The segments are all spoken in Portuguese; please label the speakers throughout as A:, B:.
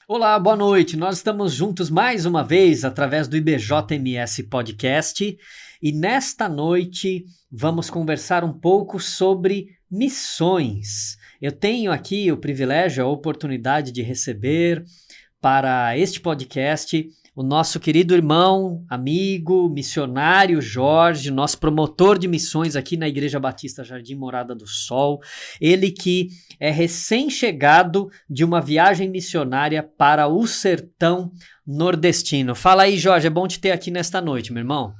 A: Olá, boa noite. Nós estamos juntos mais uma vez através do IBJMS Podcast e nesta noite vamos conversar um pouco sobre missões. Eu tenho aqui o privilégio, a oportunidade de receber para este podcast o nosso querido irmão, amigo, missionário Jorge, nosso promotor de missões aqui na Igreja Batista Jardim Morada do Sol. Ele que é recém-chegado de uma viagem missionária para o sertão nordestino. Fala aí, Jorge, é bom te ter aqui nesta noite, meu irmão.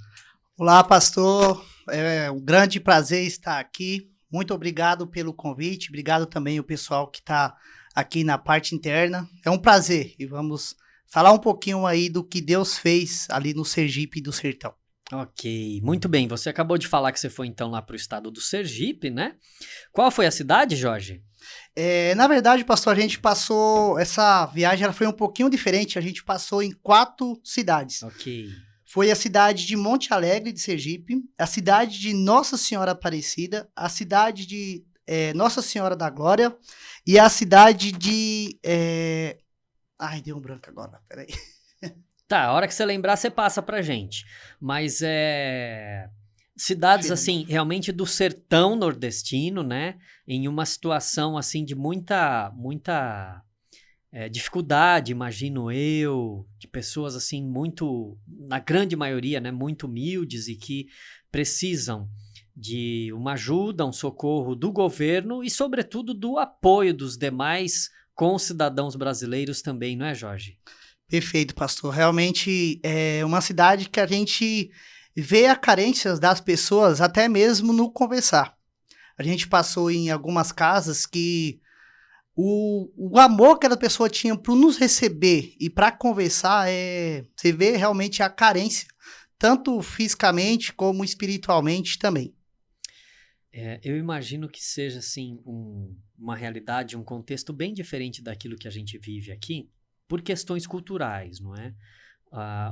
B: Olá, pastor. É um grande prazer estar aqui. Muito obrigado pelo convite. Obrigado também ao pessoal que está aqui na parte interna. É um prazer e vamos falar um pouquinho aí do que Deus fez ali no Sergipe do Sertão.
A: Ok, muito bem. Você acabou de falar que você foi então lá para o estado do Sergipe, né? Qual foi a cidade, Jorge?
B: Na verdade, pastor, a gente passou, essa viagem ela foi um pouquinho diferente, a gente passou em 4 cidades.
A: Ok.
B: Foi a cidade de Monte Alegre, de Sergipe, a cidade de Nossa Senhora Aparecida, a cidade de Nossa Senhora da Glória e a cidade de... Ai, deu um branco agora, peraí.
A: Tá, a hora que você lembrar, você passa pra gente. Mas cidades, assim, realmente do sertão nordestino, né? Em uma situação, assim, de muita dificuldade, imagino eu, de pessoas, assim, muito, na grande maioria, né? Muito humildes e que precisam de uma ajuda, um socorro do governo e, sobretudo, do apoio dos demais concidadãos brasileiros também, não é, Jorge?
B: Perfeito, pastor. Realmente é uma cidade que a gente vê a carência das pessoas até mesmo no conversar. A gente passou em algumas casas que o amor que a pessoa tinha para nos receber e para conversar, você vê realmente a carência, tanto fisicamente como espiritualmente também.
A: Eu imagino que seja, assim, uma realidade, um contexto bem diferente daquilo que a gente vive aqui, por questões culturais, não é?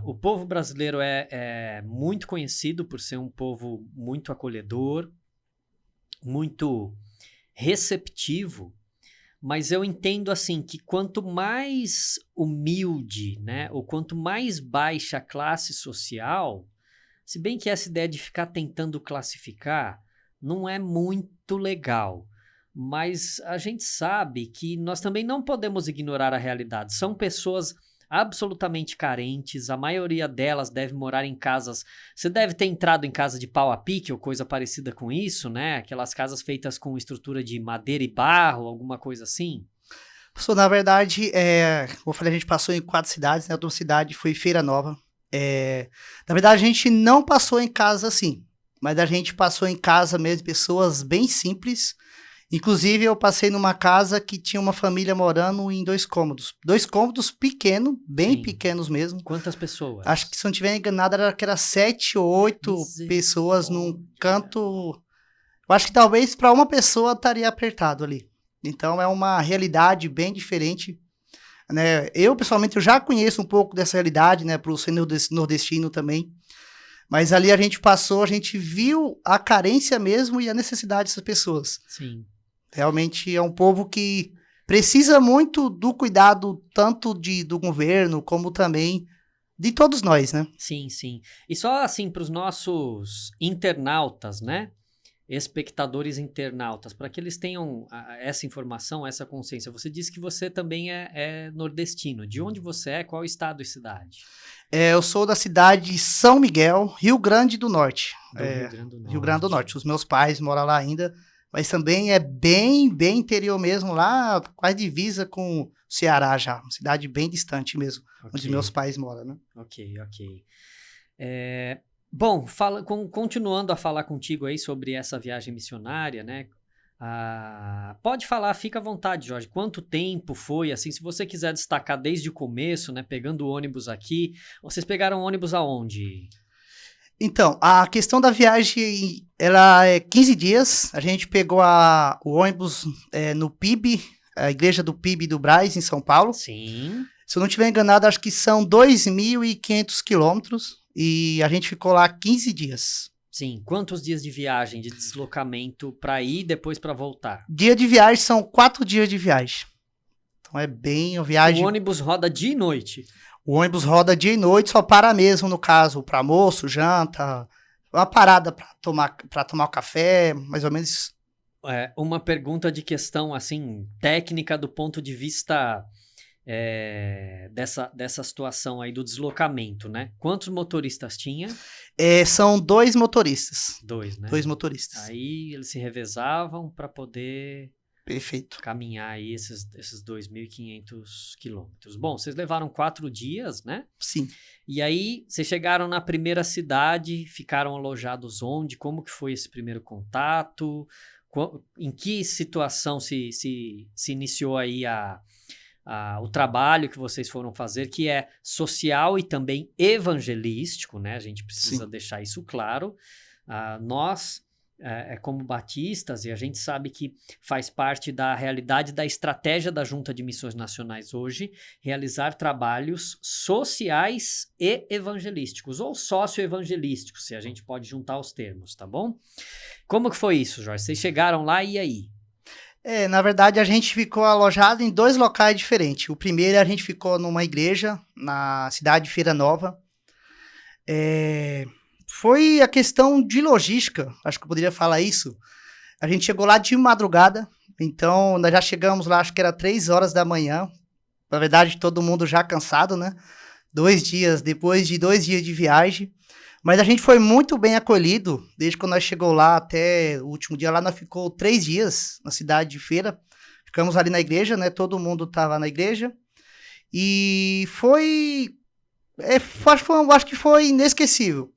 A: O povo brasileiro é muito conhecido por ser um povo muito acolhedor, muito receptivo, mas eu entendo, assim, que quanto mais humilde, né, ou quanto mais baixa a classe social, se bem que essa ideia de ficar tentando classificar não é muito legal, mas a gente sabe que nós também não podemos ignorar a realidade. São pessoas absolutamente carentes, a maioria delas deve morar em casas... Você deve ter entrado em casa de pau a pique ou coisa parecida com isso, né? Aquelas casas feitas com estrutura de madeira e barro, alguma coisa assim.
B: Na verdade, como eu falei, a gente passou em 4 cidades, né? Outra cidade foi Feira Nova. Na verdade, a gente não passou em casa assim, mas a gente passou em casa mesmo, pessoas bem simples. Inclusive, eu passei numa casa que tinha uma família morando em 2 cômodos. 2 cômodos pequenos, bem pequenos mesmo.
A: Quantas pessoas?
B: Acho que, se não estiver enganado, era 7 ou 8 pessoas num canto. Eu acho que talvez para uma pessoa estaria apertado ali. Então, é uma realidade bem diferente, né? Eu, pessoalmente, eu já conheço um pouco dessa realidade, né? Para o ser nordestino também. Mas ali a gente passou, a gente viu a carência mesmo e a necessidade dessas pessoas.
A: Sim.
B: Realmente é um povo que precisa muito do cuidado, tanto do governo, como também de todos nós, né?
A: Sim, sim. E só assim para os nossos internautas, né? Espectadores internautas, para que eles tenham essa informação, essa consciência. Você disse que você também é nordestino. De onde você é? Qual estado e cidade?
B: Eu sou da cidade de São Miguel, Rio Grande do Norte.
A: Rio Grande do Norte.
B: Rio Grande do Norte. Os meus pais moram lá ainda, mas também é bem interior mesmo, lá quase divisa com o Ceará já. Uma cidade bem distante mesmo, onde meus pais moram, né?
A: Ok. Bom, continuando a falar contigo aí sobre essa viagem missionária, né? Pode falar, fica à vontade, Jorge. Quanto tempo foi, assim, se você quiser destacar desde o começo, né? Pegando o ônibus aqui. Vocês pegaram ônibus aonde?
B: Então, a questão da viagem, ela é 15 dias. A gente pegou o ônibus no PIB, a igreja do PIB do Brás, em São Paulo.
A: Sim.
B: Se eu não estiver enganado, acho que são 2.500 quilômetros e a gente ficou lá 15 dias.
A: Sim. Quantos dias de viagem, de deslocamento para ir e depois para voltar?
B: Dia de viagem são 4 dias de viagem. Então é bem uma
A: O
B: viagem...
A: ônibus roda dia e noite.
B: O ônibus roda dia e noite, só para mesmo, no caso, para almoço, janta, uma parada para tomar o café, mais ou menos isso.
A: Uma pergunta de questão, assim, técnica do ponto de vista dessa situação aí do deslocamento, né? Quantos motoristas tinha?
B: São 2 motoristas.
A: 2, né?
B: 2 motoristas.
A: Aí eles se revezavam para poder
B: Perfeito.
A: caminhar aí esses 2.500 quilômetros. Bom, vocês levaram 4 dias, né?
B: Sim.
A: E aí, vocês chegaram na primeira cidade, ficaram alojados onde? Como que foi esse primeiro contato? Em que situação se iniciou aí o trabalho que vocês foram fazer, que é social e também evangelístico, né? A gente precisa deixar isso claro. Nós, como batistas, e a gente sabe que faz parte da realidade da estratégia da Junta de Missões Nacionais hoje, realizar trabalhos sociais e evangelísticos, ou socioevangelísticos, se a gente pode juntar os termos, tá bom? Como que foi isso, Jorge? Vocês chegaram lá e aí?
B: Na verdade, a gente ficou alojado em 2 locais diferentes. O primeiro, a gente ficou numa igreja, na cidade de Feira Nova. Foi a questão de logística, acho que eu poderia falar isso. A gente chegou lá de madrugada, então nós já chegamos lá, acho que era 3 horas da manhã. Na verdade, todo mundo já cansado, né? 2 dias, depois de 2 dias de viagem. Mas a gente foi muito bem acolhido, desde quando nós chegou lá até o último dia lá, nós ficou 3 dias na cidade de Feira. Ficamos ali na igreja, né? Todo mundo estava na igreja. E acho que foi inesquecível.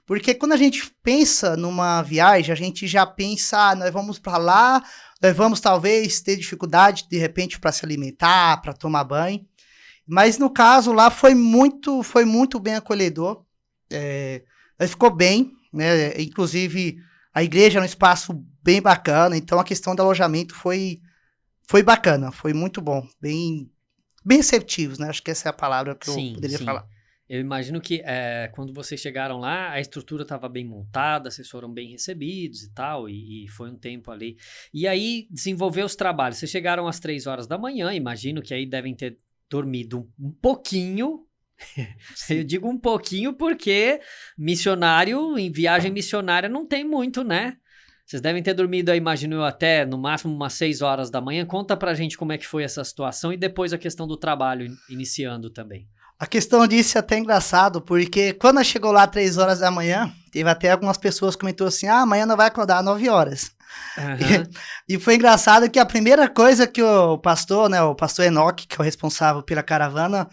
B: Porque quando a gente pensa numa viagem, a gente já pensa, nós vamos para lá, nós vamos talvez ter dificuldade, de repente, para se alimentar, para tomar banho. Mas no caso lá foi muito bem acolhedor. Ficou bem, né? Inclusive a igreja é um espaço bem bacana, então a questão do alojamento foi bacana, foi muito bom, bem receptivos, né? Acho que essa é a palavra que eu poderia falar.
A: Eu imagino que quando vocês chegaram lá, a estrutura estava bem montada, vocês foram bem recebidos e tal, e foi um tempo ali. E aí desenvolveu os trabalhos. Vocês chegaram às 3 horas da manhã, imagino que aí devem ter dormido um pouquinho. Eu digo um pouquinho porque missionário, em viagem missionária, não tem muito, né? Vocês devem ter dormido, imagino eu, até no máximo umas 6 horas da manhã. Conta pra gente como é que foi essa situação e depois a questão do trabalho iniciando também.
B: A questão disso é até engraçado, porque quando nós chegou lá às 3 horas da manhã, teve até algumas pessoas que comentou assim, amanhã não vai acordar às 9 horas. Uhum. E foi engraçado que a primeira coisa que o pastor, né, o pastor Enoque, que é o responsável pela caravana,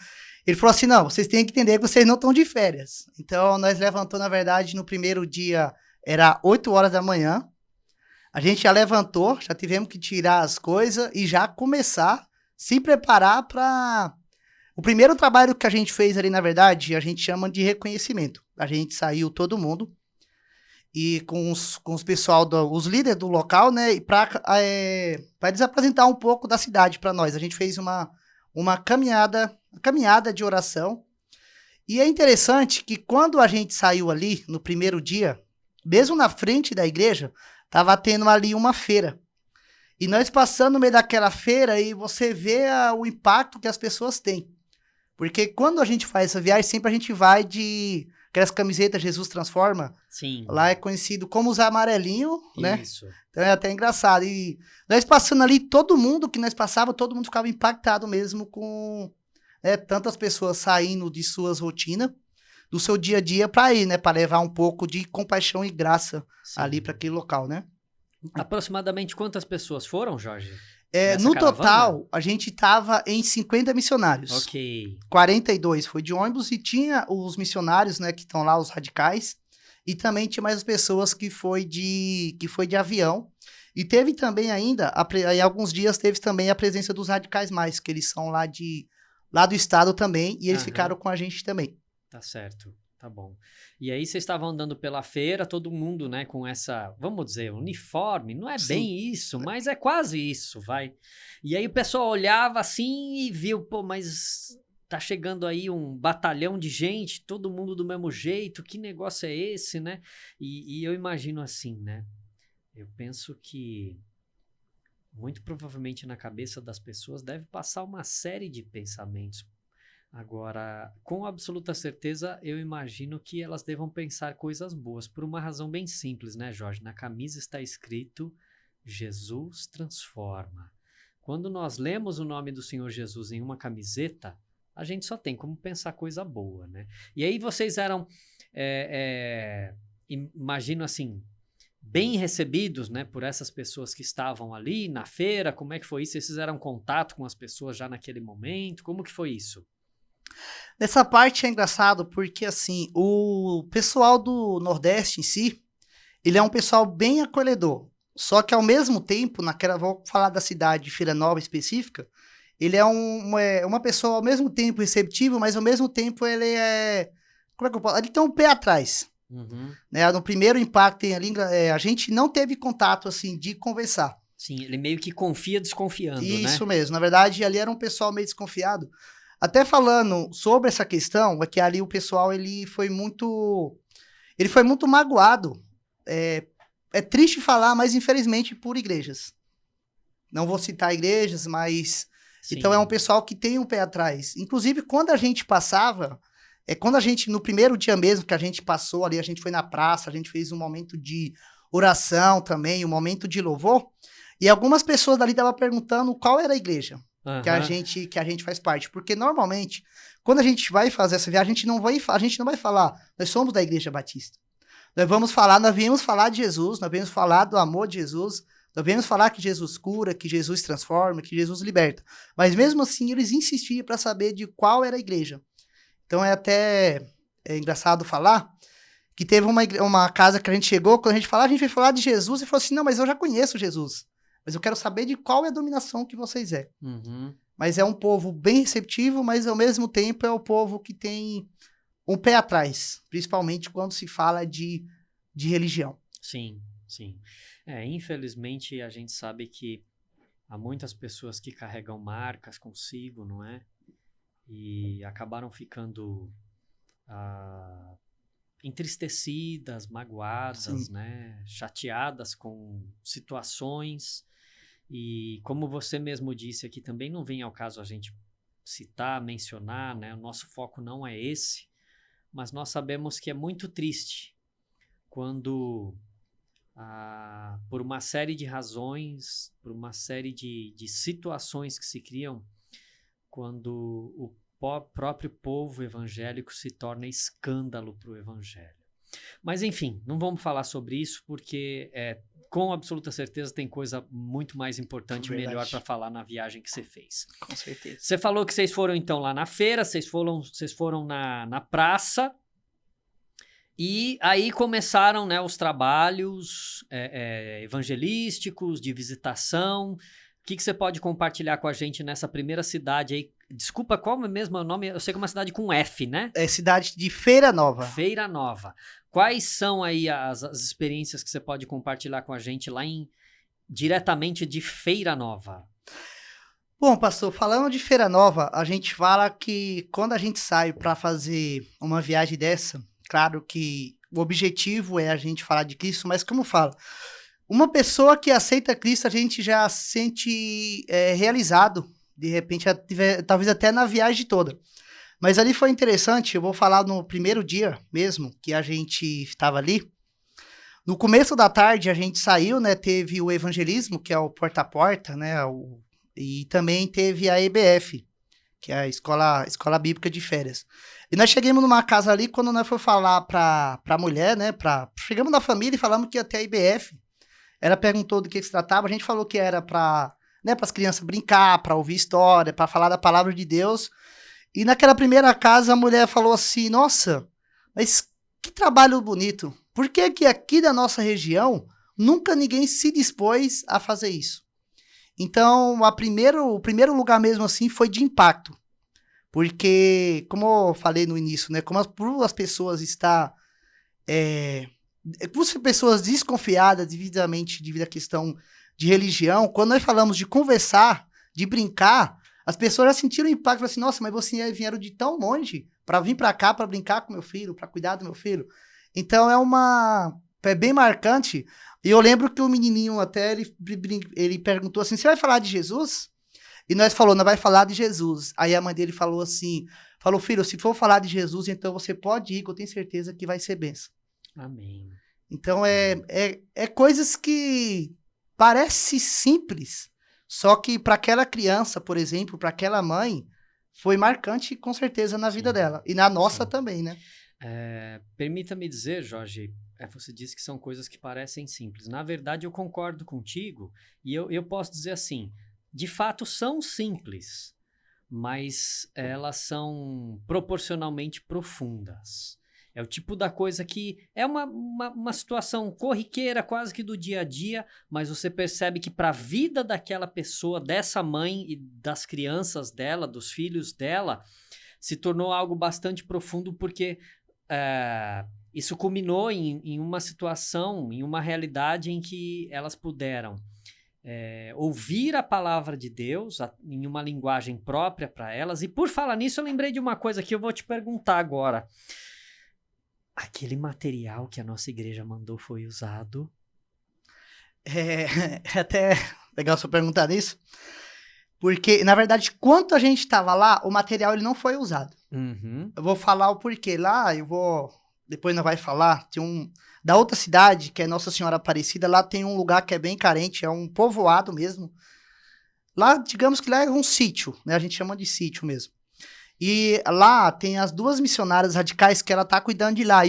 B: ele falou assim, não, vocês têm que entender que vocês não estão de férias. Então, nós levantamos, na verdade, no primeiro dia, era 8 horas da manhã. A gente já levantou, já tivemos que tirar as coisas e já começar, se preparar para... O primeiro trabalho que a gente fez ali, na verdade, a gente chama de reconhecimento. A gente saiu todo mundo e com os pessoal, os líderes do local, né, para eles apresentar um pouco da cidade para nós. A gente fez uma caminhada de oração. E é interessante que quando a gente saiu ali, no primeiro dia, mesmo na frente da igreja, estava tendo ali uma feira. E nós passando no meio daquela feira e você vê o impacto que as pessoas têm. Porque quando a gente faz essa viagem, sempre a gente vai de aquelas camisetas Jesus Transforma.
A: Sim.
B: Lá é conhecido como os amarelinhos, né?
A: Isso.
B: Então é até engraçado. E nós passando ali, todo mundo que nós passava, todo mundo ficava impactado mesmo com tantas pessoas saindo de suas rotinas, do seu dia a dia para ir, né? Para levar um pouco de compaixão e graça ali para aquele local, né?
A: Aproximadamente quantas pessoas foram, Jorge?
B: No total, a gente estava em 50 missionários.
A: Ok.
B: 42 foi de ônibus e tinha os missionários, né, que estão lá, os radicais. E também tinha mais as pessoas que foi de avião. E teve também ainda, em alguns dias, teve também a presença dos radicais mais, que eles são lá do estado também, e eles ficaram com a gente também.
A: Tá certo. Tá bom. E aí vocês estavam andando pela feira, todo mundo, né, com essa, vamos dizer, uniforme, não é bem isso, mas é quase isso, vai. E aí o pessoal olhava assim e viu, pô, mas tá chegando aí um batalhão de gente, todo mundo do mesmo jeito, que negócio é esse, né? E eu imagino assim, né? Eu penso que muito provavelmente na cabeça das pessoas deve passar uma série de pensamentos. Agora, com absoluta certeza, eu imagino que elas devam pensar coisas boas, por uma razão bem simples, né, Jorge? Na camisa está escrito: Jesus transforma. Quando nós lemos o nome do Senhor Jesus em uma camiseta, a gente só tem como pensar coisa boa, né? E aí vocês eram, imagino assim, bem recebidos, né, por essas pessoas que estavam ali na feira. Como é que foi isso? Vocês fizeram contato com as pessoas já naquele momento? Como que foi isso?
B: Nessa parte é engraçado porque, assim, o pessoal do Nordeste em si, ele é um pessoal bem acolhedor. Só que, ao mesmo tempo, vou falar da cidade de Feira Nova específica, ele é uma pessoa, ao mesmo tempo, receptivo, mas, ao mesmo tempo, ele é... Como é que eu posso... Ele tem um pé atrás.
A: Uhum.
B: Né? No primeiro impacto, a gente não teve contato, assim, de conversar.
A: Sim, ele meio que confia desconfiando, né?
B: Isso mesmo. Na verdade, ali era um pessoal meio desconfiado. Até falando sobre essa questão, é que ali o pessoal, ele foi muito magoado. É triste falar, mas infelizmente por igrejas. Não vou citar igrejas, mas...
A: Sim.
B: Então é um pessoal que tem um pé atrás. Inclusive, quando a gente passava, no primeiro dia mesmo que a gente passou ali, a gente foi na praça, a gente fez um momento de oração também, um momento de louvor, e algumas pessoas dali estavam perguntando qual era a igreja.
A: Uhum.
B: Que a gente faz parte. Porque, normalmente, quando a gente vai fazer essa viagem, a gente não vai falar, nós somos da Igreja Batista. Nós viemos falar de Jesus, nós viemos falar do amor de Jesus, nós viemos falar que Jesus cura, que Jesus transforma, que Jesus liberta. Mas, mesmo assim, eles insistiam para saber de qual era a igreja. Então, é engraçado falar que teve uma casa que a gente chegou, quando a gente falou, a gente veio falar de Jesus, e falou assim, não, mas eu já conheço Jesus. Mas eu quero saber de qual é a dominação que vocês é.
A: Uhum.
B: Mas é um povo bem receptivo, mas ao mesmo tempo é o povo que tem um pé atrás. Principalmente quando se fala de religião.
A: Sim, sim. Infelizmente a gente sabe que há muitas pessoas que carregam marcas consigo, não é? E acabaram ficando entristecidas, magoadas, né? Chateadas com situações. E como você mesmo disse aqui, também não vem ao caso a gente citar, mencionar, né? O nosso foco não é esse, mas nós sabemos que é muito triste quando, por uma série de razões, por uma série de situações que se criam, quando o próprio povo evangélico se torna escândalo para o evangelho. Mas, enfim, não vamos falar sobre isso, porque com absoluta certeza tem coisa muito mais importante e melhor para falar na viagem que você fez.
B: Com certeza.
A: Você falou que vocês foram, então, lá na feira, vocês foram na praça, e aí começaram, né, os trabalhos evangelísticos, de visitação. O que você pode compartilhar com a gente nessa primeira cidade aí? Desculpa, qual é mesmo o nome? Eu sei que é uma cidade com F, né?
B: É cidade de Feira Nova.
A: Feira Nova. Quais são aí as experiências que você pode compartilhar com a gente lá diretamente de Feira Nova?
B: Bom, pastor, falando de Feira Nova, a gente fala que quando a gente sai para fazer uma viagem dessa, claro que o objetivo é a gente falar de Cristo, mas como fala, uma pessoa que aceita Cristo, a gente já sente realizado, de repente, talvez até na viagem toda. Mas ali foi interessante, eu vou falar no primeiro dia mesmo, que a gente estava ali. No começo da tarde, a gente saiu, né, teve o evangelismo, que é o porta a porta, né, e também teve a EBF, que é a Escola Bíblica de Férias. E nós chegamos numa casa ali, quando nós fomos falar pra mulher, né, chegamos na família e falamos que ia ter a IBF. Ela perguntou do que se tratava, a gente falou que era para as crianças brincar, para ouvir história, para falar da palavra de Deus. E naquela primeira casa a mulher falou assim, nossa, mas que trabalho bonito. Por que que aqui da nossa região nunca ninguém se dispôs a fazer isso? Então, o primeiro lugar mesmo assim foi de impacto. Porque, como eu falei no início, né, como as pessoas pessoas desconfiadas devido à questão de religião, quando nós falamos de conversar, de brincar, as pessoas já sentiram o impacto, assim, nossa, mas vocês vieram de tão longe para vir para cá, para brincar com meu filho, para cuidar do meu filho. Então, foi bem marcante. E eu lembro que o menininho até, ele perguntou assim, você vai falar de Jesus? E nós vai falar de Jesus. Aí a mãe dele falou assim, filho, se for falar de Jesus, então você pode ir, que eu tenho certeza que vai ser bênção.
A: Amém.
B: Então é coisas que parece simples, só que para aquela criança, por exemplo, para aquela mãe, foi marcante com certeza na vida dela. E na nossa também, né?
A: Permita-me dizer, Jorge, você disse que são coisas que parecem simples. Na verdade, eu concordo contigo e eu posso dizer assim, de fato são simples, mas elas são proporcionalmente profundas. É o tipo da coisa que é uma situação corriqueira, quase que do dia a dia, mas você percebe que para a vida daquela pessoa, dessa mãe e das crianças dela, dos filhos dela, se tornou algo bastante profundo, porque isso culminou em uma situação, em uma realidade em que elas puderam ouvir a palavra de Deus em uma linguagem própria para elas. E por falar nisso, eu lembrei de uma coisa que eu vou te perguntar agora. Aquele material que a nossa igreja mandou foi usado?
B: É até legal você perguntar isso, porque, na verdade, quando a gente estava lá, o material ele não foi usado.
A: Uhum.
B: Eu vou falar o porquê. Lá, depois nós vai falar, da outra cidade, que é Nossa Senhora Aparecida, lá tem um lugar que é bem carente, é um povoado mesmo. Lá, digamos que lá é um sítio, né? A gente chama de sítio mesmo. E lá tem as 2 missionárias radicais que ela tá cuidando de lá.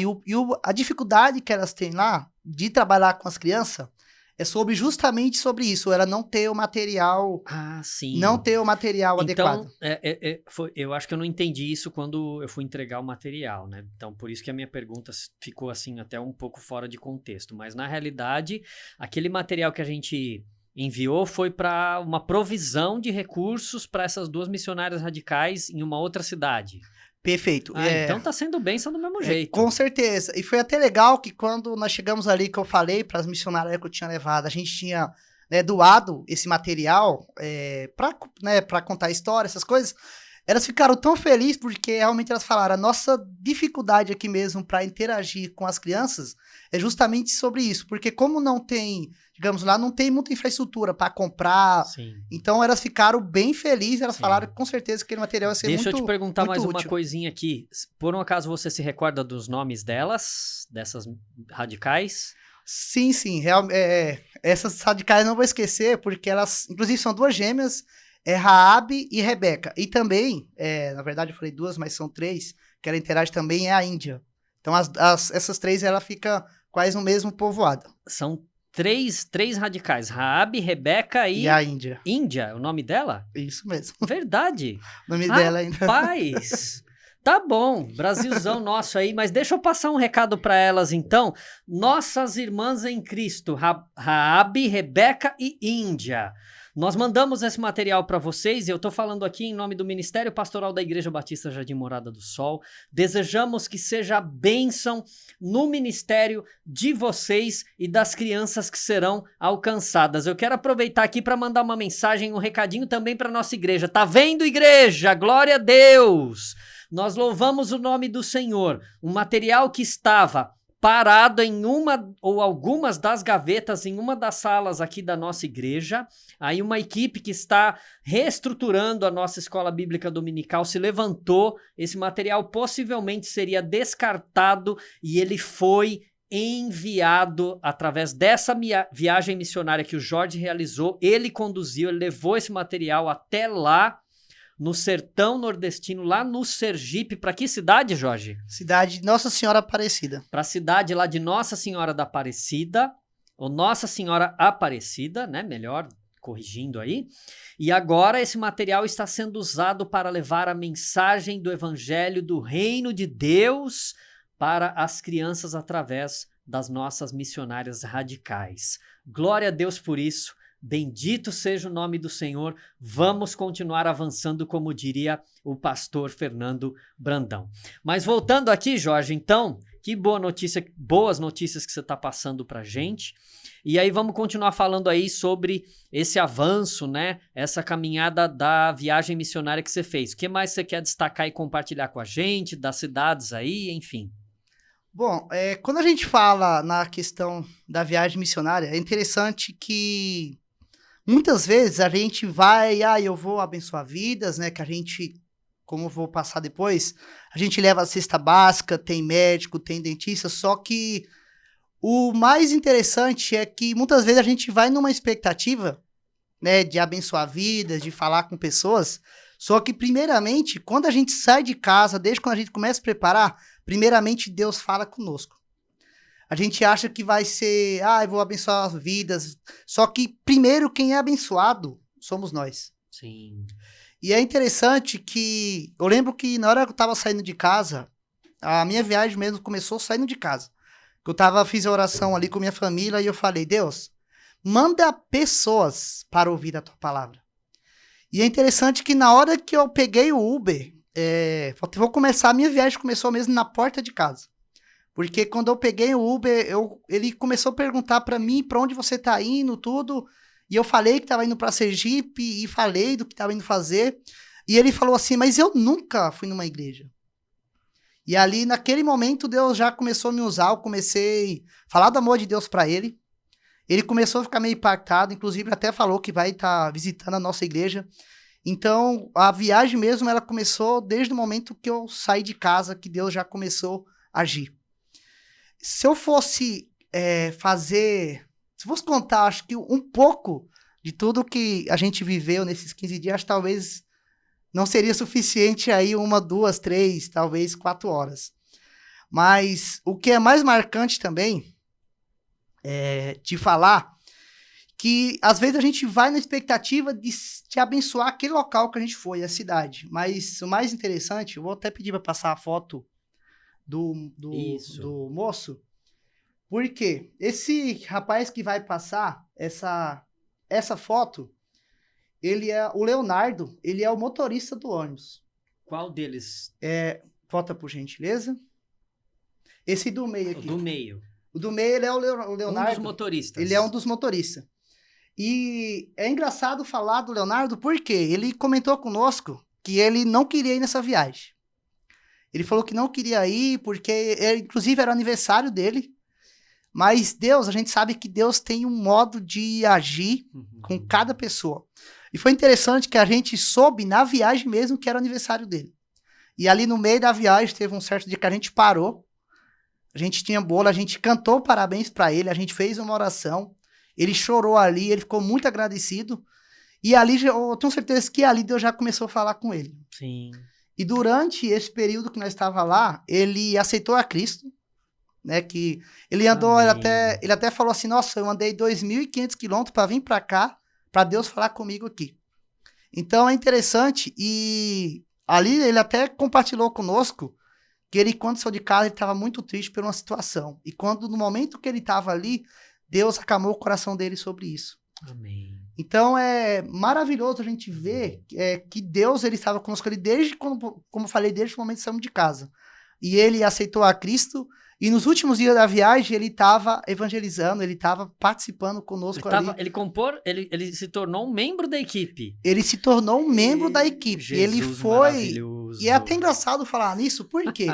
B: A dificuldade que elas têm lá de trabalhar com as crianças é justamente sobre isso. Ela não ter o material.
A: Sim.
B: Não ter o material
A: então,
B: adequado.
A: Eu acho que eu não entendi isso quando eu fui entregar o material, né? Então, por isso que a minha pergunta ficou assim até um pouco fora de contexto. Mas, na realidade, aquele material que a gente enviou foi para uma provisão de recursos para essas 2 missionárias radicais em uma outra cidade.
B: Perfeito.
A: Então tá sendo bênção do mesmo jeito.
B: Com certeza. E foi até legal que quando nós chegamos ali, que eu falei para as missionárias que eu tinha levado, a gente tinha doado esse material para contar história, essas coisas. Elas ficaram tão felizes porque realmente elas falaram, a nossa dificuldade aqui mesmo para interagir com as crianças é justamente sobre isso, porque como não tem, digamos lá, não tem muita infraestrutura para comprar.
A: Sim.
B: Então elas ficaram bem felizes, elas falaram que com certeza que aquele material ia ser muito útil.
A: Deixa eu te perguntar mais útil. Uma coisinha aqui. Por um acaso você se recorda dos nomes dessas radicais?
B: Sim. Essas radicais eu não vou esquecer, porque elas, inclusive, são 2 gêmeas, Raabe e Rebeca. E também, na verdade eu falei 2, mas são 3, que ela interage também, é a Índia. Então essas 3, ela fica quase no mesmo povoado.
A: São três radicais, Raabe, Rebeca
B: e a Índia.
A: Índia, o nome dela?
B: Isso mesmo.
A: Verdade.
B: O nome dela ainda.
A: Rapaz, tá bom, Brasilzão nosso aí, mas deixa eu passar um recado para elas então. Nossas irmãs em Cristo, Raabe, Rebeca e Índia. Nós mandamos esse material para vocês e eu estou falando aqui em nome do Ministério Pastoral da Igreja Batista Jardim Morada do Sol. Desejamos que seja bênção no ministério de vocês e das crianças que serão alcançadas. Eu quero aproveitar aqui para mandar uma mensagem, um recadinho também para nossa igreja. Tá vendo, igreja? Glória a Deus! Nós louvamos o nome do Senhor. Um material que estava parado em uma ou algumas das gavetas em uma das salas aqui da nossa igreja. Aí uma equipe que está reestruturando a nossa escola bíblica dominical se levantou. Esse material possivelmente seria descartado e ele foi enviado através dessa viagem missionária que o Jorge realizou. Ele conduziu, ele levou esse material até lá no sertão nordestino, lá no Sergipe. Para que cidade, Jorge?
B: Cidade de Nossa Senhora Aparecida.
A: Para a cidade lá de Nossa Senhora da Aparecida, ou Nossa Senhora Aparecida, né? Melhor, corrigindo aí. E agora esse material está sendo usado para levar a mensagem do Evangelho do Reino de Deus para as crianças através das nossas missionárias radicais. Glória a Deus por isso. Bendito seja o nome do Senhor. Vamos continuar avançando, como diria o pastor Fernando Brandão. Mas voltando aqui, Jorge, então, que boas notícias que você está passando para a gente. E aí vamos continuar falando aí sobre esse avanço, né? Essa caminhada da viagem missionária que você fez. O que mais você quer destacar e compartilhar com a gente, das cidades aí, enfim?
B: Bom, quando a gente fala na questão da viagem missionária, é interessante que muitas vezes a gente vai, eu vou abençoar vidas, né? Que a gente, como eu vou passar depois, a gente leva a cesta básica, tem médico, tem dentista, só que o mais interessante é que muitas vezes a gente vai numa expectativa, né, de abençoar vidas, de falar com pessoas, só que primeiramente, quando a gente sai de casa, desde quando a gente começa a preparar, primeiramente Deus fala conosco. A gente acha que vai ser, eu vou abençoar as vidas, só que primeiro quem é abençoado somos nós.
A: Sim.
B: E é interessante que, eu lembro que na hora que eu estava saindo de casa, a minha viagem mesmo começou saindo de casa. Fiz a oração ali com minha família e eu falei, Deus, manda pessoas para ouvir a tua palavra. E é interessante que na hora que eu peguei o Uber, a minha viagem começou mesmo na porta de casa. Porque quando eu peguei o Uber, ele começou a perguntar para mim para onde você tá indo, tudo. E eu falei que estava indo para Sergipe e falei do que estava indo fazer. E ele falou assim, mas eu nunca fui numa igreja. E ali, naquele momento, Deus já começou a me usar. Eu comecei a falar do amor de Deus para ele. Ele começou a ficar meio impactado. Inclusive, até falou que vai estar visitando a nossa igreja. Então, a viagem mesmo, ela começou desde o momento que eu saí de casa, que Deus já começou a agir. Se eu fosse se fosse contar, acho que um pouco de tudo que a gente viveu nesses 15 dias, talvez não seria suficiente aí 1, 2, 3, talvez 4 horas. Mas o que é mais marcante também de falar, que às vezes a gente vai na expectativa de abençoar aquele local que a gente foi, a cidade. Mas o mais interessante, eu vou até pedir para passar a foto do moço, porque esse rapaz que vai passar essa foto, o Leonardo, ele é o motorista do ônibus.
A: Qual deles?
B: Foto, por gentileza. Esse do meio aqui.
A: O do meio.
B: O do meio, ele é o Leonardo.
A: Um dos motoristas.
B: Ele é um dos motoristas. E é engraçado falar do Leonardo porque ele comentou conosco que ele não queria ir nessa viagem. Ele falou que não queria ir porque, inclusive, era o aniversário dele. Mas Deus, a gente sabe que Deus tem um modo de agir com cada pessoa. E foi interessante que a gente soube na viagem mesmo que era o aniversário dele. E ali no meio da viagem teve um certo dia que a gente parou. A gente tinha bolo, a gente cantou parabéns para ele, a gente fez uma oração. Ele chorou ali, ele ficou muito agradecido. E ali, eu tenho certeza que ali Deus já começou a falar com ele.
A: Sim.
B: E durante esse período que nós estávamos lá, ele aceitou a Cristo, né? Que ele andou, ele até falou assim, nossa, eu andei 2.500 quilômetros para vir para cá, para Deus falar comigo aqui. Então é interessante, e ali ele até compartilhou conosco que ele, quando saiu de casa, ele estava muito triste por uma situação. E no momento que ele estava ali, Deus acalmou o coração dele sobre isso.
A: Amém.
B: Então é maravilhoso a gente ver que Deus ele estava conosco ali desde, como eu falei, desde o momento que saímos de casa. E ele aceitou a Cristo, e nos últimos dias da viagem ele estava evangelizando, ele estava participando conosco ali.
A: Ele se tornou um membro da equipe.
B: Ele se tornou um membro da equipe.
A: Jesus,
B: ele foi...
A: maravilhoso.
B: E é até engraçado falar nisso, porque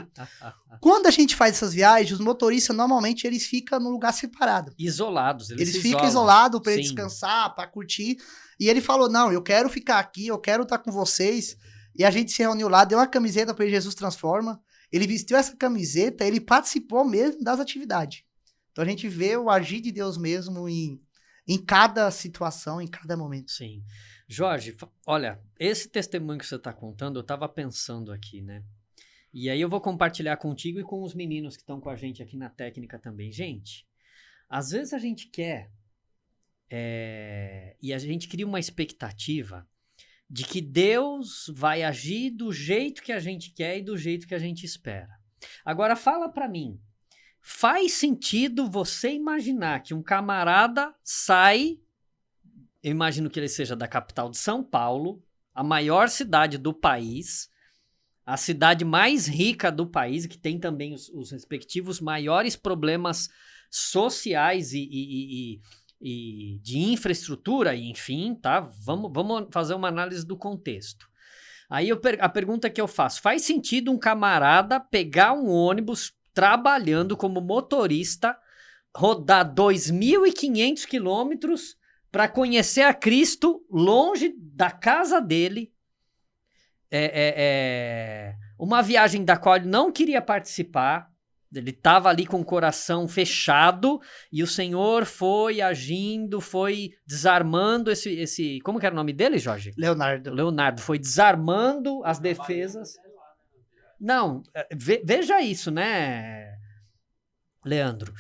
B: quando a gente faz essas viagens, os motoristas normalmente eles ficam num lugar separado.
A: Isolados,
B: eles ficam isolados para descansar, para curtir. E ele falou, não, eu quero ficar aqui, eu quero estar com vocês. E a gente se reuniu lá, deu uma camiseta para ele, Jesus Transforma. Ele vestiu essa camiseta, ele participou mesmo das atividades. Então a gente vê o agir de Deus mesmo em cada situação, em cada momento.
A: Sim. Jorge, olha, esse testemunho que você está contando, eu estava pensando aqui, né? E aí eu vou compartilhar contigo e com os meninos que estão com a gente aqui na técnica também. Gente, às vezes a gente quer e a gente cria uma expectativa de que Deus vai agir do jeito que a gente quer e do jeito que a gente espera. Agora fala para mim, faz sentido você imaginar que um camarada sai, eu imagino que ele seja da capital de São Paulo, a maior cidade do país, a cidade mais rica do país, que tem também os respectivos maiores problemas sociais e de infraestrutura, enfim, tá? Vamos fazer uma análise do contexto. Aí a pergunta que eu faço, faz sentido um camarada pegar um ônibus trabalhando como motorista, rodar 2.500 quilômetros para conhecer a Cristo longe da casa dele. Uma viagem da qual ele não queria participar. Ele estava ali com o coração fechado e o Senhor foi agindo, foi desarmando esse... Como que era o nome dele, Jorge? Leonardo. Foi desarmando as defesas. Não, veja isso, né, Leandro?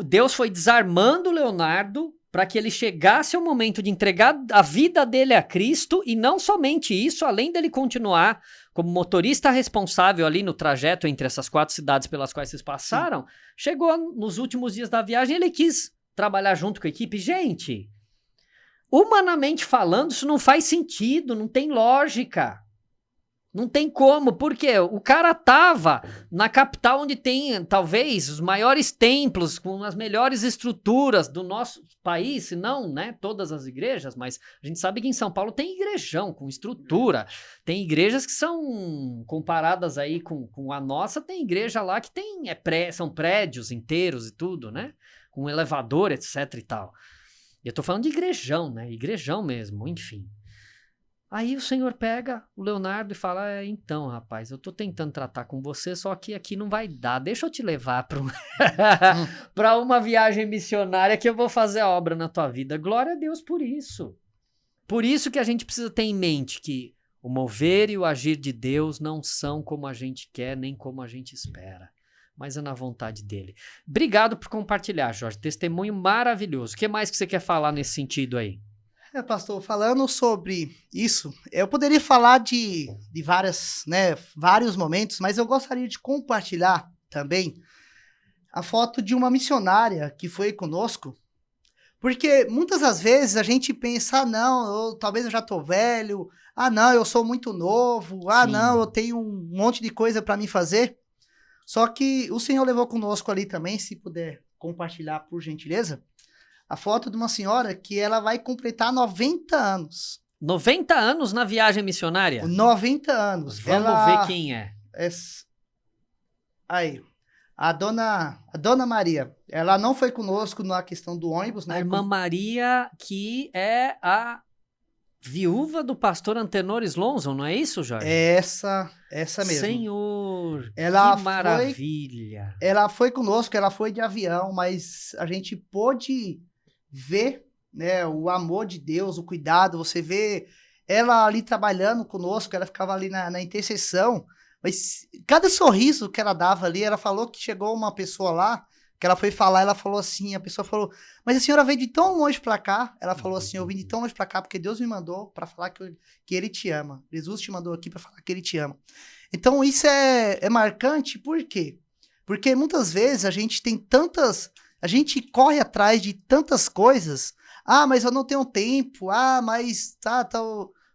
A: Deus foi desarmando o Leonardo para que ele chegasse ao momento de entregar a vida dele a Cristo, e não somente isso, além dele continuar como motorista responsável ali no trajeto entre essas 4 cidades pelas quais vocês passaram, chegou nos últimos dias da viagem, ele quis trabalhar junto com a equipe. Gente, humanamente falando, isso não faz sentido, não tem lógica. Não tem como, porque o cara tava na capital onde tem, talvez, os maiores templos, com as melhores estruturas do nosso país, se não, né, todas as igrejas, mas a gente sabe que em São Paulo tem igrejão, com estrutura, tem igrejas que são comparadas aí com a nossa, tem igreja lá que tem, são prédios inteiros e tudo, né, com elevador, etc e tal. E eu tô falando de igrejão, né, igrejão mesmo, enfim. Aí o Senhor pega o Leonardo e fala, então, rapaz, eu tô tentando tratar com você, só que aqui não vai dar, deixa eu te levar para uma viagem missionária que eu vou fazer a obra na tua vida. Glória a Deus por isso. Por isso que a gente precisa ter em mente que o mover e o agir de Deus não são como a gente quer, nem como a gente espera, mas é na vontade dele. Obrigado por compartilhar, Jorge, testemunho maravilhoso. O que mais que você quer falar nesse sentido aí?
B: Pastor, falando sobre isso, eu poderia falar de vários momentos, mas eu gostaria de compartilhar também a foto de uma missionária que foi conosco, porque muitas das vezes a gente pensa, talvez eu já tô velho, não, eu sou muito novo,
A: Sim.
B: Não, eu tenho um monte de coisa para me fazer, só que o Senhor levou conosco ali também, se puder compartilhar por gentileza, a foto de uma senhora que ela vai completar 90 anos.
A: 90 anos na viagem missionária?
B: 90 anos.
A: Vamos ver quem é.
B: Aí, a dona Maria. Ela não foi conosco na questão do ônibus, né?
A: A irmã Maria, que é a viúva do pastor Antenor Slonzon, não é isso, Jorge?
B: Essa mesmo.
A: Senhor, que maravilha.
B: Ela foi conosco, ela foi de avião, mas a gente pôde ver, né, o amor de Deus, o cuidado. Você vê ela ali trabalhando conosco, ela ficava ali na intercessão, mas cada sorriso que ela dava ali, ela falou que chegou uma pessoa lá, que ela foi falar, ela falou assim, a pessoa falou, mas a senhora veio de tão longe pra cá? Ela falou assim, eu vim de tão longe pra cá porque Deus me mandou pra falar que Ele te ama. Jesus te mandou aqui pra falar que Ele te ama. Então isso é marcante, por quê? Porque muitas vezes a gente corre atrás de tantas coisas, mas eu não tenho tempo, mas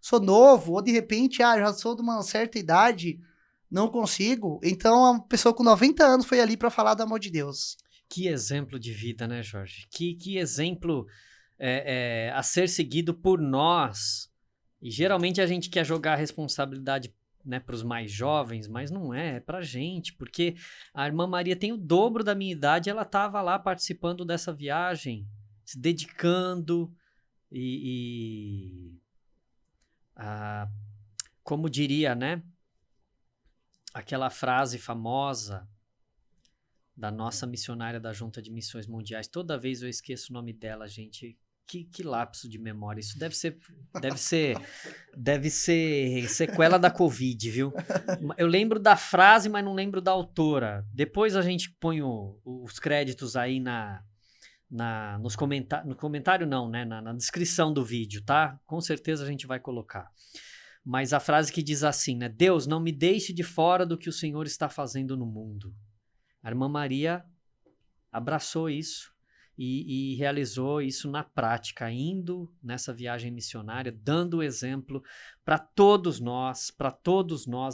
B: sou novo, ou de repente, já sou de uma certa idade, não consigo. Então, a pessoa com 90 anos foi ali para falar do amor de Deus.
A: Que exemplo de vida, né, Jorge? Que exemplo a ser seguido por nós. E geralmente a gente quer jogar a responsabilidade, né, para os mais jovens, mas não é pra gente, porque a irmã Maria tem o dobro da minha idade, ela estava lá participando dessa viagem, se dedicando como diria, né, aquela frase famosa da nossa missionária da Junta de Missões Mundiais, toda vez eu esqueço o nome dela, gente. Que lapso de memória. Isso deve ser sequela da Covid, viu? Eu lembro da frase, mas não lembro da autora. Depois a gente põe os créditos aí nos comentários. No comentário não, né? Na descrição do vídeo, tá? Com certeza a gente vai colocar. Mas a frase que diz assim, né? Deus, não me deixe de fora do que o Senhor está fazendo no mundo. A irmã Maria abraçou isso. E realizou isso na prática, indo nessa viagem missionária, dando o exemplo para todos nós.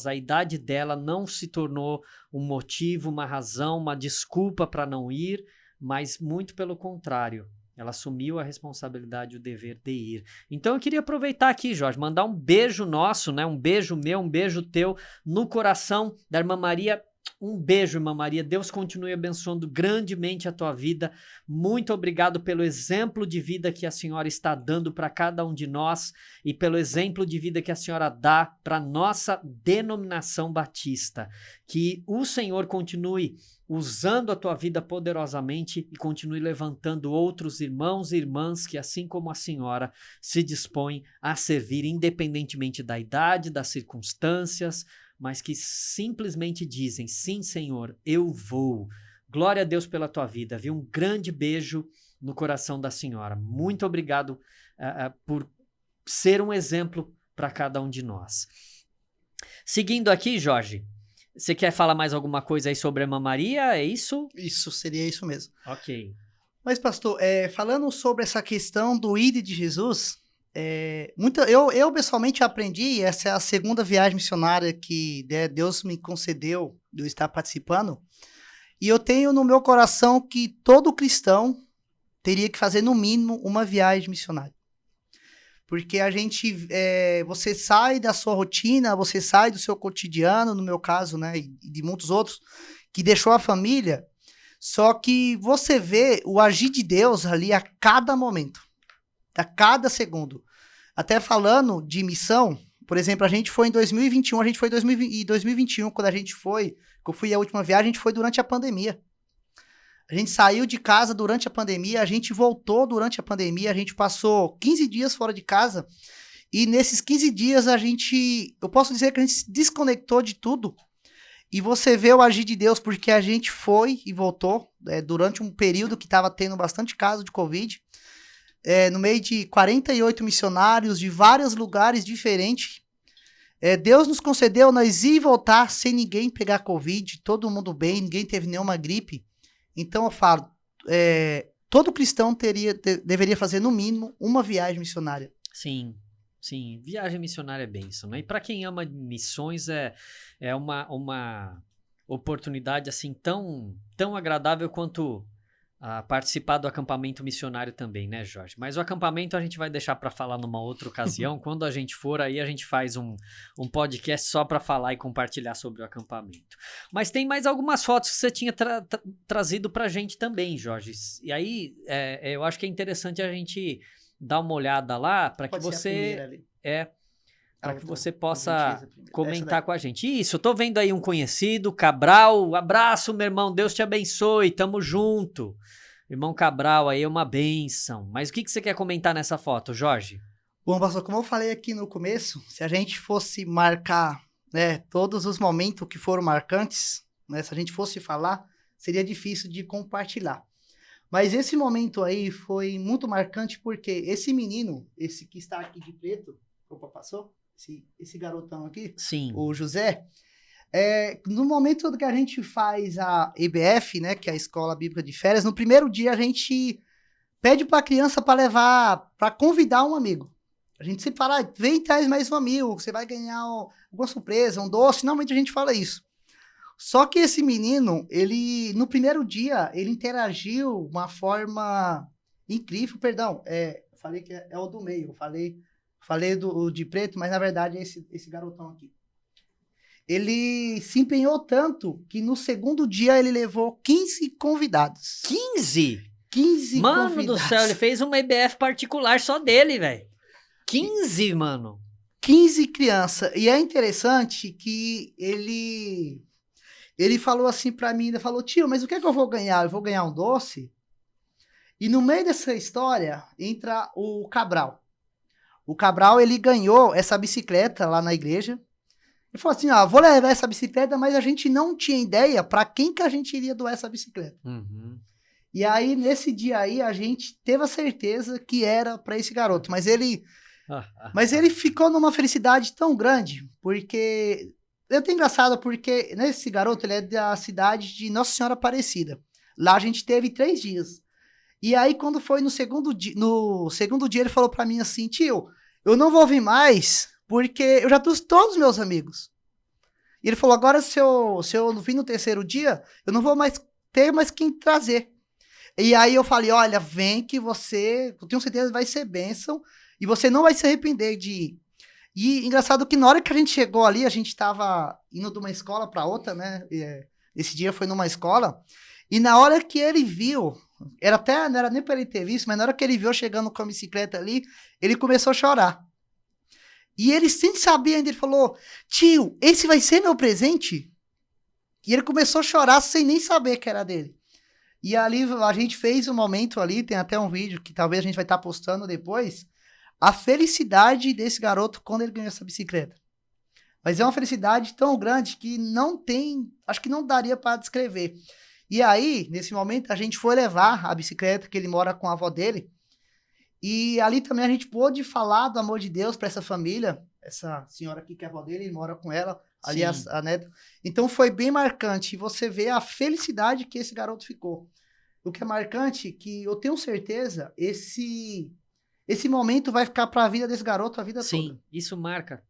A: A idade dela não se tornou um motivo, uma razão, uma desculpa para não ir, mas muito pelo contrário, ela assumiu a responsabilidade, o dever de ir. Então eu queria aproveitar aqui, Jorge, mandar um beijo nosso, né? Um beijo meu, um beijo teu no coração da irmã Maria. Um beijo, irmã Maria. Deus continue abençoando grandemente a tua vida. Muito obrigado pelo exemplo de vida que a senhora está dando para cada um de nós e pelo exemplo de vida que a senhora dá para a nossa denominação batista. Que o Senhor continue usando a tua vida poderosamente e continue levantando outros irmãos e irmãs que, assim como a senhora, se dispõem a servir independentemente da idade, das circunstâncias, mas que simplesmente dizem, sim, Senhor, eu vou. Glória a Deus pela tua vida, viu? Um grande beijo no coração da senhora. Muito obrigado por ser um exemplo para cada um de nós. Seguindo aqui, Jorge, você quer falar mais alguma coisa aí sobre a irmã Maria? É isso?
B: Isso, seria isso mesmo.
A: Ok.
B: Mas, pastor, falando sobre essa questão do ID de Jesus, eu pessoalmente aprendi, essa é a segunda viagem missionária que Deus me concedeu de eu estar participando, e eu tenho no meu coração que todo cristão teria que fazer no mínimo uma viagem missionária. Porque você sai da sua rotina, você sai do seu cotidiano, no meu caso, né, e de muitos outros, que deixou a família, só que você vê o agir de Deus ali a cada momento, a cada segundo. Até falando de missão, por exemplo, a gente foi em 2021, em 2021, quando que eu fui a última viagem, a gente foi durante a pandemia. A gente saiu de casa durante a pandemia, a gente voltou durante a pandemia, a gente passou 15 dias fora de casa, e nesses 15 dias eu posso dizer que a gente se desconectou de tudo, e você vê o agir de Deus, porque a gente foi e voltou, durante um período que estava tendo bastante caso de Covid, no meio de 48 missionários de vários lugares diferentes. Deus nos concedeu nós ir e voltar sem ninguém pegar Covid, todo mundo bem, ninguém teve nenhuma gripe. Então eu falo, todo cristão deveria fazer no mínimo uma viagem missionária.
A: Sim, sim, viagem missionária é bênção, né? E para quem ama missões é uma oportunidade assim tão agradável quanto participar do acampamento missionário também, né, Jorge? Mas o acampamento a gente vai deixar para falar numa outra ocasião. Quando a gente for aí, a gente faz um podcast só para falar e compartilhar sobre o acampamento. Mas tem mais algumas fotos que você tinha trazido para a gente também, Jorge. E aí, eu acho que é interessante a gente dar uma olhada lá para que você para que você possa comentar com a gente. Isso, eu tô vendo aí um conhecido, Cabral. Abraço, meu irmão, Deus te abençoe, tamo junto. Irmão Cabral aí é uma bênção. Mas o que você quer comentar nessa foto, Jorge?
B: Bom, pastor, como eu falei aqui no começo, se a gente fosse marcar, né, todos os momentos que foram marcantes, né, se a gente fosse falar, seria difícil de compartilhar. Mas esse momento aí foi muito marcante porque esse menino, esse que está aqui de preto, opa, passou? Esse garotão aqui,
A: sim,
B: o José, no momento que a gente faz a EBF, né, que é a Escola Bíblica de Férias, no primeiro dia a gente pede para a criança para convidar um amigo. A gente sempre fala, vem e traz mais um amigo, você vai ganhar alguma surpresa, um doce, normalmente a gente fala isso. Só que esse menino, no primeiro dia, ele interagiu de uma forma incrível, perdão, falei que é o do meio, falei do de preto, mas na verdade é esse garotão aqui. Ele se empenhou tanto que no segundo dia ele levou 15 convidados.
A: 15?
B: 15
A: mano
B: convidados.
A: Do céu, ele fez uma EBF particular só dele, velho. 15, mano.
B: 15 crianças. E é interessante que ele falou assim pra mim, ele falou, tio, mas o que é que eu vou ganhar? Eu vou ganhar um doce? E no meio dessa história entra o Cabral. O Cabral, ele ganhou essa bicicleta lá na igreja. Ele falou assim, vou levar essa bicicleta, mas a gente não tinha ideia para quem que a gente iria doar essa bicicleta.
A: Uhum.
B: E aí, nesse dia aí, a gente teve a certeza que era para esse garoto. Mas ele ficou numa felicidade tão grande, porque... É até engraçado, porque esse garoto, ele é da cidade de Nossa Senhora Aparecida. Lá a gente teve 3 dias. E aí, quando foi no segundo dia, ele falou para mim assim, tio, eu não vou vir mais, porque eu já trouxe todos os meus amigos. E ele falou, agora se eu vir no terceiro dia, eu não vou mais ter mais quem trazer. E aí eu falei, olha, vem que eu tenho certeza que vai ser bênção, e você não vai se arrepender de ir. E engraçado que na hora que a gente chegou ali, a gente tava indo de uma escola para outra, né? Esse dia foi numa escola, e na hora que ele viu, não era nem para ele ter visto, mas na hora que ele viu eu chegando com a bicicleta ali, ele começou a chorar. E ele sem saber ainda, ele falou, tio, esse vai ser meu presente? E ele começou a chorar sem nem saber que era dele. E ali a gente fez um momento ali, tem até um vídeo que talvez a gente vai estar postando depois, a felicidade desse garoto quando ele ganhou essa bicicleta. Mas é uma felicidade tão grande que não tem, acho que não daria para descrever. E aí, nesse momento, a gente foi levar a bicicleta, que ele mora com a avó dele, e ali também a gente pôde falar do amor de Deus para essa família, essa senhora aqui que é a avó dele, ele mora com ela, ali a neta. Então foi bem marcante, e você vê a felicidade que esse garoto ficou. O que é marcante, que eu tenho certeza, esse momento vai ficar para a vida desse garoto a vida toda.
A: Sim, isso marca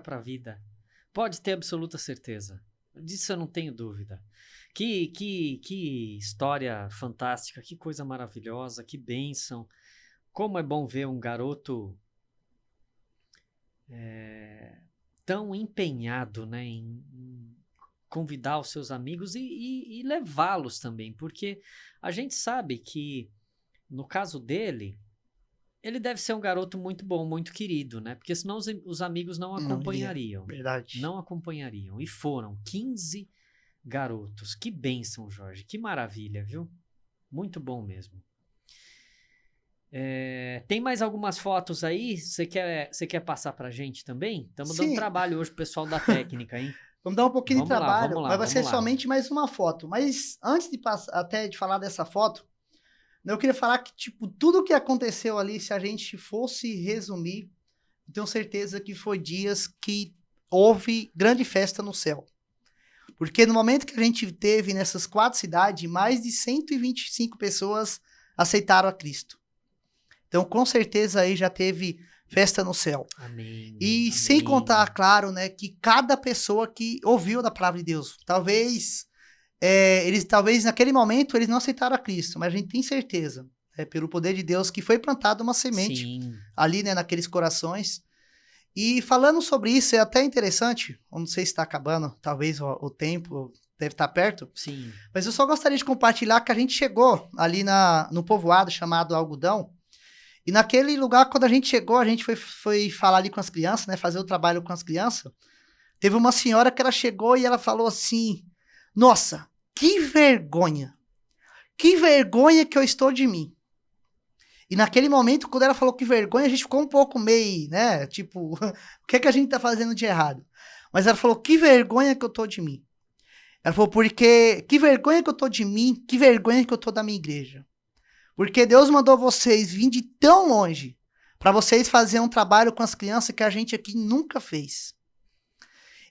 A: para a vida. Pode ter absoluta certeza. Disso eu não tenho dúvida. Que história fantástica, que coisa maravilhosa, que bênção. Como é bom ver um garoto tão empenhado, né, em convidar os seus amigos e levá-los também, porque a gente sabe que, no caso dele, ele deve ser um garoto muito bom, muito querido, né? Porque senão os amigos não acompanhariam.
B: Verdade.
A: Não acompanhariam. E foram 15 garotos. Que bênção, Jorge. Que maravilha, viu? Muito bom mesmo. Tem mais algumas fotos aí? Você quer passar pra gente também? Estamos dando trabalho hoje pro pessoal da técnica, hein?
B: Vamos dar um pouquinho de trabalho,
A: vamos lá,
B: mas vai ser somente mais uma foto. Mas antes de até de falar dessa foto, eu queria falar que, tipo, tudo que aconteceu ali, se a gente fosse resumir, tenho certeza que foi dias que houve grande festa no céu. Porque no momento que a gente teve nessas 4 cidades, mais de 125 pessoas aceitaram a Cristo. Então, com certeza aí já teve festa no céu.
A: Amém.
B: E
A: amém.
B: sem contar, claro, né, que cada pessoa que ouviu da palavra de Deus, talvez naquele momento eles não aceitaram a Cristo, mas a gente tem certeza, pelo poder de Deus, que foi plantada uma semente ali, né, naqueles corações. E falando sobre isso, é até interessante, eu não sei se está acabando, talvez o tempo deve estar perto.
A: Sim.
B: Mas eu só gostaria de compartilhar que a gente chegou ali no povoado chamado Algodão, e naquele lugar, quando a gente chegou, a gente foi falar ali com as crianças, né, fazer o trabalho com as crianças. Teve uma senhora que ela chegou e ela falou assim, nossa, que vergonha que eu estou de mim. E naquele momento, quando ela falou que vergonha, a gente ficou um pouco meio, né, tipo, o que é que a gente tá fazendo de errado? Mas ela falou, que vergonha que eu tô de mim. Ela falou, porque, que vergonha que eu tô de mim, que vergonha que eu tô da minha igreja. Porque Deus mandou vocês vir de tão longe para vocês fazerem um trabalho com as crianças que a gente aqui nunca fez.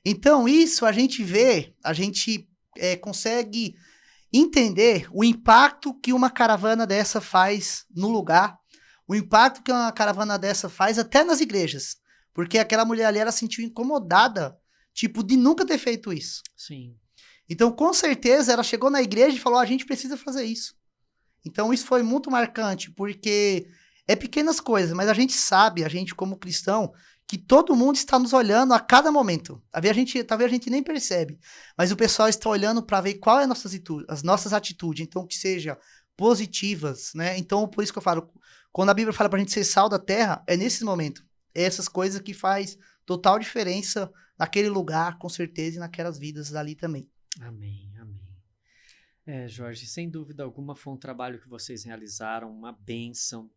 B: Então, isso a gente vê, a gente consegue entender o impacto que uma caravana dessa faz no lugar, o impacto que uma caravana dessa faz até nas igrejas. Porque aquela mulher ali, ela se sentiu incomodada, tipo, de nunca ter feito isso.
A: Sim.
B: Então, com certeza, ela chegou na igreja e falou, a gente precisa fazer isso. Então, isso foi muito marcante, porque é pequenas coisas, mas a gente sabe, a gente como cristão, que todo mundo está nos olhando a cada momento. Talvez a gente nem percebe, mas o pessoal está olhando para ver qual é as nossas atitudes, então que sejam positivas, né? Então, por isso que eu falo, quando a Bíblia fala para a gente ser sal da terra, é nesse momento. É essas coisas que faz total diferença naquele lugar, com certeza, e naquelas vidas ali também.
A: Amém, amém. Jorge, sem dúvida alguma foi um trabalho que vocês realizaram, uma bênção.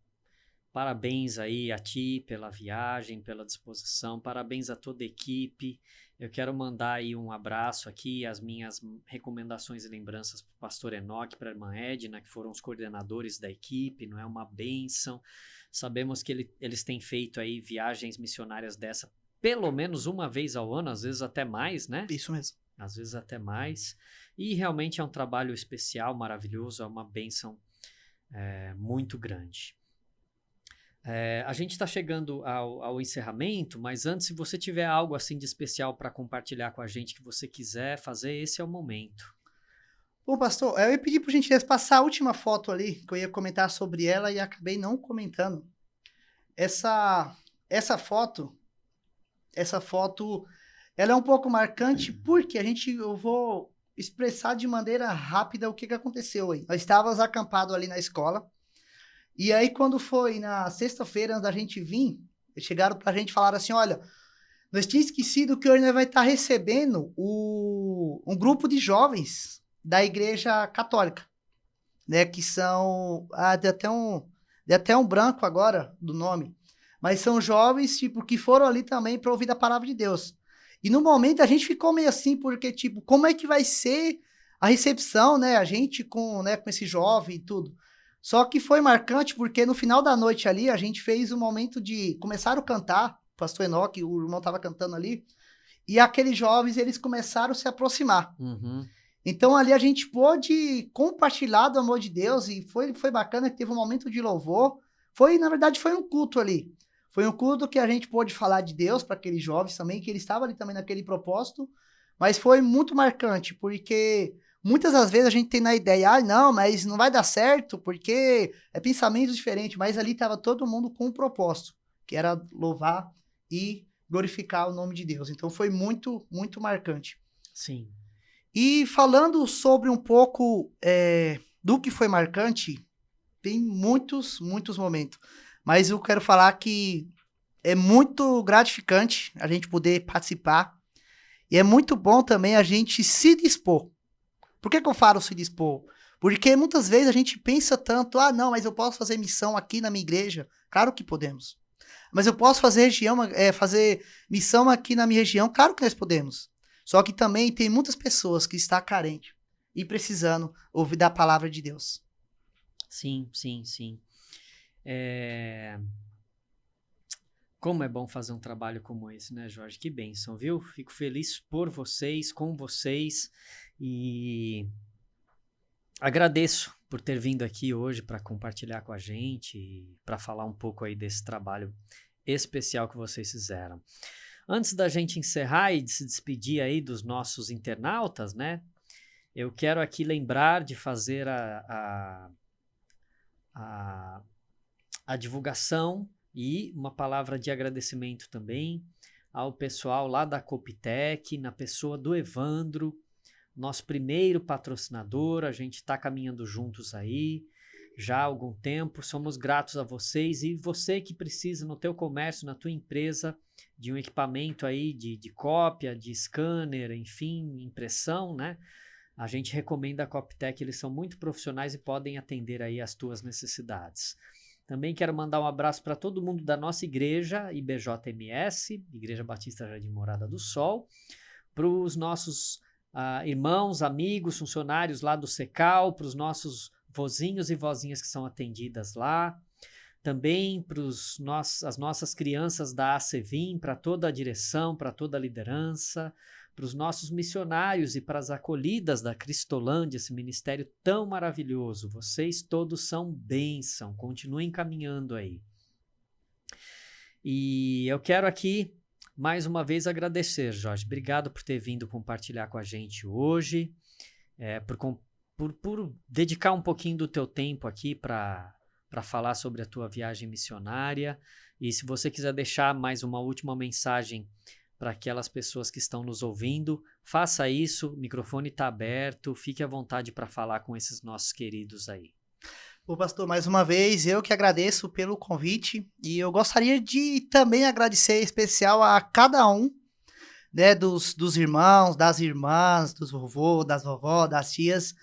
A: Parabéns aí a ti pela viagem, pela disposição, parabéns a toda a equipe. Eu quero mandar aí um abraço aqui, as minhas recomendações e lembranças para o pastor Enoque, para a irmã Edna, que foram os coordenadores da equipe, não é uma bênção. Sabemos que eles têm feito aí viagens missionárias dessa pelo menos uma vez ao ano, às vezes até mais, né?
B: Isso mesmo.
A: Às vezes até mais. E realmente é um trabalho especial, maravilhoso, é uma bênção muito grande. A gente está chegando ao encerramento, mas antes, se você tiver algo assim de especial para compartilhar com a gente que você quiser fazer, esse é o momento.
B: Bom, pastor, eu ia pedir por gentileza passar a última foto ali, que eu ia comentar sobre ela e acabei não comentando. Essa foto, ela é um pouco marcante porque eu vou expressar de maneira rápida o que aconteceu aí. Nós estávamos acampados ali na escola, e aí quando foi na sexta-feira, antes da gente vir, eles chegaram pra gente e falaram assim, olha, nós tínhamos esquecido que hoje nós vai estar recebendo um grupo de jovens da Igreja Católica, né, que são, deu até um branco agora do nome, mas são jovens, tipo, que foram ali também para ouvir a palavra de Deus. E no momento a gente ficou meio assim, porque, tipo, como é que vai ser a recepção, né, a gente com esse jovem e tudo. Só que foi marcante porque no final da noite ali, a gente fez um momento de começaram a cantar, o pastor Enoque, o irmão estava cantando ali, e aqueles jovens, eles começaram a se aproximar. Então ali a gente pôde compartilhar do amor de Deus e foi bacana que teve um momento de louvor. Na verdade, foi um culto ali. Foi um culto que a gente pôde falar de Deus para aqueles jovens também, que eles estavam ali também naquele propósito, mas foi muito marcante, porque muitas das vezes a gente tem na ideia, não, mas não vai dar certo, porque é pensamento diferente, mas ali estava todo mundo com um propósito, que era louvar e glorificar o nome de Deus. Então foi muito, muito marcante.
A: Sim.
B: E falando sobre um pouco do que foi marcante, tem muitos, muitos momentos. Mas eu quero falar que é muito gratificante a gente poder participar. E é muito bom também a gente se dispor. Por que eu falo se dispor? Porque muitas vezes a gente pensa tanto, não, mas eu posso fazer missão aqui na minha igreja. Claro que podemos. Mas eu posso fazer missão aqui na minha região. Claro que nós podemos. Só que também tem muitas pessoas que estão carentes e precisando ouvir da palavra de Deus.
A: Sim, sim, sim. Como é bom fazer um trabalho como esse, né, Jorge? Que bênção, viu? Fico feliz por vocês, com vocês, e agradeço por ter vindo aqui hoje para compartilhar com a gente, para falar um pouco aí desse trabalho especial que vocês fizeram. Antes da gente encerrar e de se despedir aí dos nossos internautas, né? Eu quero aqui lembrar de fazer a divulgação e uma palavra de agradecimento também ao pessoal lá da Copitec, na pessoa do Evandro, nosso primeiro patrocinador. A gente está caminhando juntos aí já há algum tempo. Somos gratos a vocês, e você que precisa no teu comércio, na tua empresa, de um equipamento aí de cópia, de scanner, enfim, impressão, né? A gente recomenda a Copitec, eles são muito profissionais e podem atender aí as tuas necessidades. Também quero mandar um abraço para todo mundo da nossa igreja, IBJMS, Igreja Batista Jardim Morada do Sol, para os nossos irmãos, amigos, funcionários lá do Secal, para os nossos vozinhos e vozinhas que são atendidas lá, também para as nossas crianças da ACVIM, para toda a direção, para toda a liderança, para os nossos missionários e para as acolhidas da Cristolândia, esse ministério tão maravilhoso. Vocês todos são bênção, continuem caminhando aí. E eu quero aqui, mais uma vez, agradecer, Jorge. Obrigado por ter vindo compartilhar com a gente hoje, por dedicar um pouquinho do teu tempo aqui para falar sobre a tua viagem missionária. E se você quiser deixar mais uma última mensagem para aquelas pessoas que estão nos ouvindo, faça isso, o microfone está aberto, fique à vontade para falar com esses nossos queridos aí.
B: Ô pastor, mais uma vez, eu que agradeço pelo convite, e eu gostaria de também agradecer em especial a cada um, né, dos irmãos, das irmãs, dos vovôs, das vovós, das tias,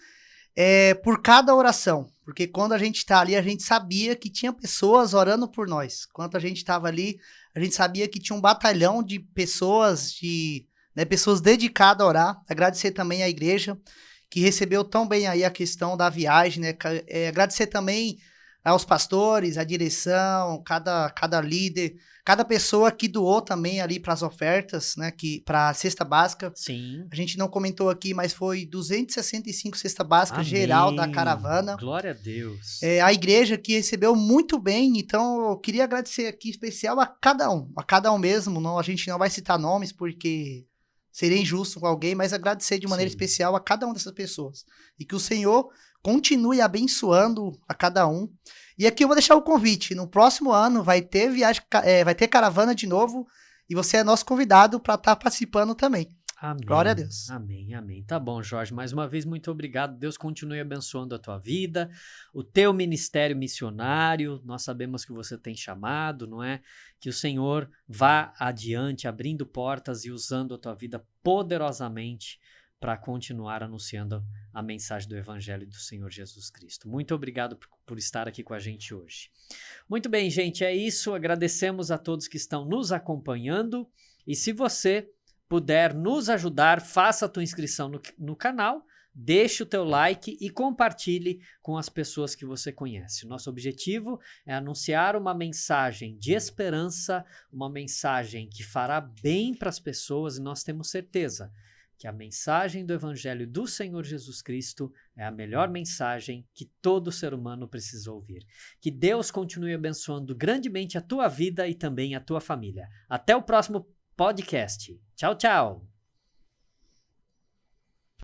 B: por cada oração, porque quando a gente está ali, a gente sabia que tinha pessoas orando por nós. Quando a gente estava ali, a gente sabia que tinha um batalhão de pessoas, pessoas dedicadas a orar. Agradecer também à igreja, que recebeu tão bem aí a questão da viagem, né? Agradecer também aos pastores, à direção, cada líder, cada pessoa que doou também ali para as ofertas, né? Para a cesta básica.
A: Sim.
B: A gente não comentou aqui, mas foi 265 cesta básica geral da caravana.
A: Glória a Deus.
B: A igreja que recebeu muito bem, então eu queria agradecer aqui especial a cada um mesmo. Não, a gente não vai citar nomes porque seria injusto com alguém, mas agradecer de maneira especial a cada uma dessas pessoas. E que o Senhor continue abençoando a cada um. E aqui eu vou deixar o convite. No próximo ano vai ter caravana de novo, e você é nosso convidado para estar participando também.
A: Amém.
B: Glória a Deus.
A: Amém, amém. Tá bom, Jorge. Mais uma vez, muito obrigado. Deus continue abençoando a tua vida, o teu ministério missionário. Nós sabemos que você tem chamado, não é? Que o Senhor vá adiante, abrindo portas e usando a tua vida poderosamente para continuar anunciando a mensagem do Evangelho do Senhor Jesus Cristo. Muito obrigado por estar aqui com a gente hoje. Muito bem, gente, é isso. Agradecemos a todos que estão nos acompanhando. E se você puder nos ajudar, faça a tua inscrição no canal, deixe o teu like e compartilhe com as pessoas que você conhece. Nosso objetivo é anunciar uma mensagem de esperança, uma mensagem que fará bem para as pessoas, e nós temos certeza que a mensagem do Evangelho do Senhor Jesus Cristo é a melhor mensagem que todo ser humano precisa ouvir. Que Deus continue abençoando grandemente a tua vida e também a tua família. Até o próximo podcast. Tchau, tchau!